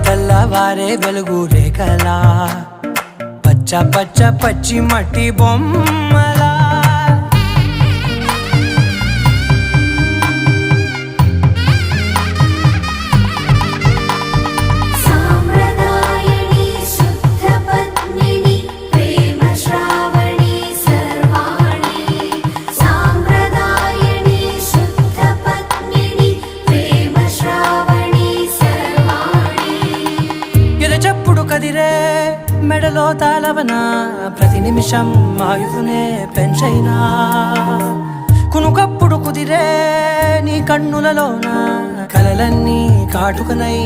తెల్లవారే వెలుగు రేఖలా పచ్చ పచ్చ పచ్చి మట్టి బొమ్మలా చెప్పుడు కదిరే మెడలో తాళవన ప్రతి నిమిషం ఆయువునే పెంచైనా కునుకప్పుడు కుదిరే నీ కన్నులలోన కలలన్నీ కాటుకనై